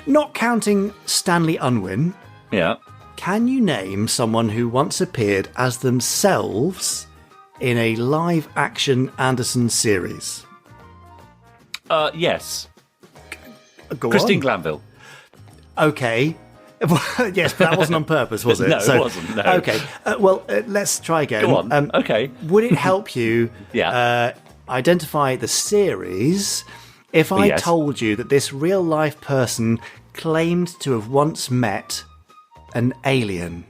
Not counting Stanley Unwin, Yeah. can you name someone who once appeared as themselves in a live-action Anderson series? Yes. Go Christine on. Glanville. Okay. Yes, but that wasn't on purpose, was it? No, it wasn't, no. Okay. Let's try again. Go on. Okay. Would it help you Yeah. identify the series if I Yes. told you that this real-life person claimed to have once met an alien?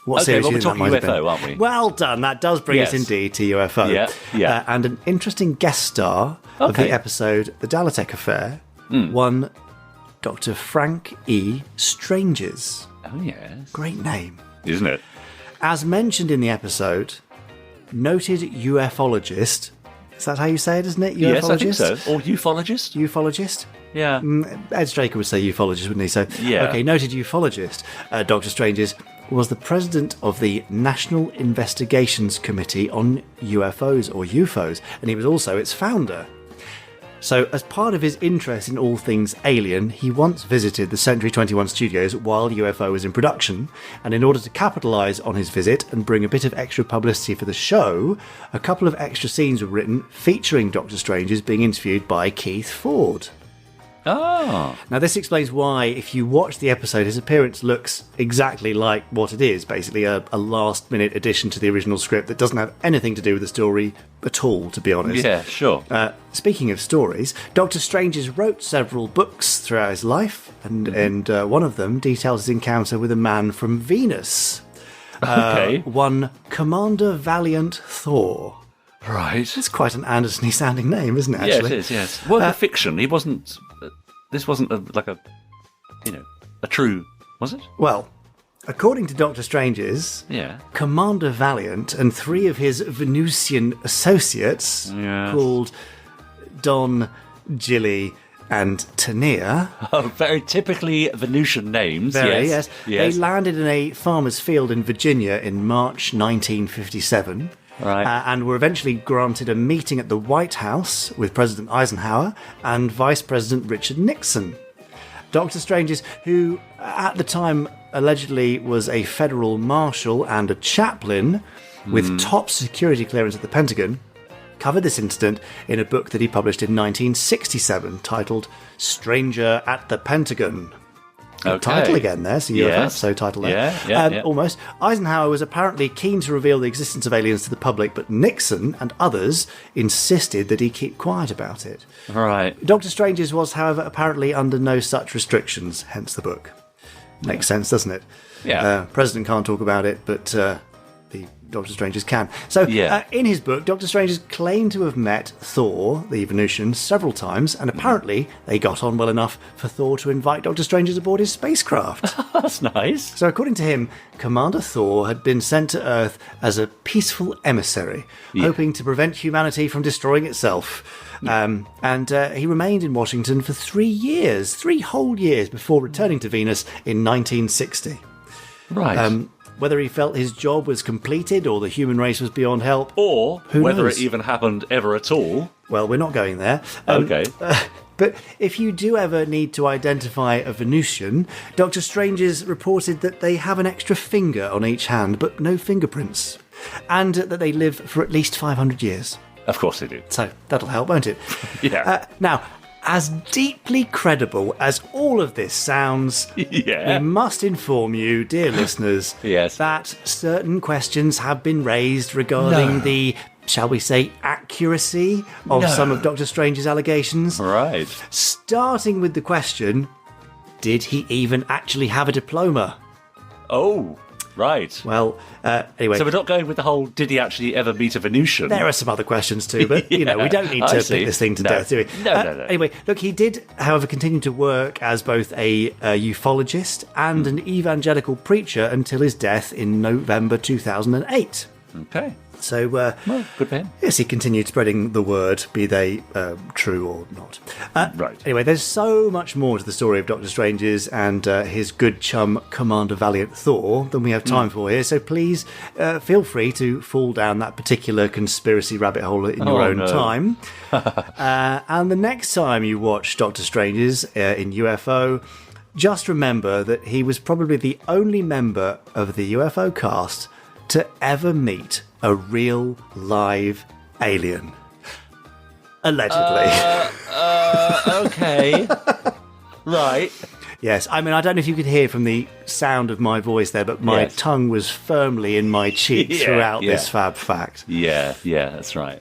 What Okay, series well, do we're you think talking that might have UFO, been? aren't we? Well done. That does bring us Yes. indeed to UFO. Yeah, yeah. And an interesting guest star of the Okay. episode The Dalotek Affair, one Dr. Frank E. Stranges. Oh, yes. Great name. Isn't it? As mentioned in the episode, noted ufologist. Is that how you say it, isn't it? Ufologist? Yes, I think so. Or ufologist? Ufologist? Yeah. Ed Straker would say ufologist, wouldn't he? So, Yeah. okay, noted ufologist, Dr. Stranges, was the president of the National Investigations Committee on UFOs, or UFOs, and he was also its founder. So, as part of his interest in all things alien, he once visited the Century 21 studios while UFO was in production, and in order to capitalise on his visit and bring a bit of extra publicity for the show, a couple of extra scenes were written featuring Dr. Stranges being interviewed by Keith Ford. Oh. Now, this explains why, if you watch the episode, his appearance looks exactly like what it is, basically a last-minute addition to the original script that doesn't have anything to do with the story at all, to be honest. Yeah, sure. Speaking of stories, Dr. Stranges wrote several books throughout his life, and one of them details his encounter with a man from Venus. Okay. One Commander Valiant Thor. Right. It's quite an Anderson-y sounding name, isn't it, Yeah, actually? it is, yes. Well, the fiction, he wasn't... this wasn't a true... Was it? Well, according to Dr. Stranges, Yeah. Commander Valiant and three of his Venusian associates, Yes. called Don, Gilly, and Tania, Oh, very typically Venusian names. yes, Yes. they landed in a farmer's field in Virginia in March 1957. Right. And were eventually granted a meeting at the White House with President Eisenhower and Vice President Richard Nixon. Dr. Stranges, who at the time allegedly was a federal marshal and a chaplain with top security clearance at the Pentagon, covered this incident in a book that he published in 1967 titled Stranger at the Pentagon. Okay. Title again there, so you have Yes. so title there. Yeah. Almost. Eisenhower was apparently keen to reveal the existence of aliens to the public, but Nixon and others insisted that he keep quiet about it. Right. Dr. Stranges was, however, apparently under no such restrictions, hence the book. Makes sense, doesn't it? Yeah. President can't talk about it, but the Dr. Stranges can. So, Yeah. in his book, Dr. Stranges claimed to have met Thor, the Venusian, several times, and apparently they got on well enough for Thor to invite Dr. Stranges aboard his spacecraft. That's nice. So, according to him, Commander Thor had been sent to Earth as a peaceful emissary, hoping to prevent humanity from destroying itself. And he remained in Washington for 3 years, 3 whole years, before returning to Venus in 1960. Right. Whether he felt his job was completed or the human race was beyond help, or who whether knows? it even happened ever at all. Well, we're not going there. Okay. But if you do ever need to identify a Venusian, Dr. Stranges reported that they have an extra finger on each hand, but no fingerprints, and that they live for at least 500 years. Of course they do. So that'll help, won't it? Yeah. Now, as deeply credible as all of this sounds, Yeah. we must inform you, dear listeners, Yes. that certain questions have been raised regarding the, shall we say, accuracy of some of Dr. Strange's allegations. Right. Starting with the question, did he even actually have a diploma? Oh, right. Well, anyway. So we're not going with the whole, did he actually ever meet a Venusian? There are some other questions too, but, we don't need I to see. pick this thing to No. death, do we? No. Anyway, look, he did, however, continue to work as both a ufologist and an evangelical preacher until his death in November 2008. Okay. So, Well, good for him. yes, he continued spreading the word, be they true or not. Right. Anyway, there's so much more to the story of Dr. Stranges and his good chum, Commander Valiant Thor, than we have time for here. So please feel free to fall down that particular conspiracy rabbit hole in your own time. And the next time you watch Dr. Stranges in UFO, just remember that he was probably the only member of the UFO cast to ever meet a real live alien. Allegedly. Okay. Right. Yes, I mean, I don't know if you could hear from the sound of my voice there, but my Yes. tongue was firmly in my cheek Yeah, throughout yeah. this fab fact. Yeah, that's right.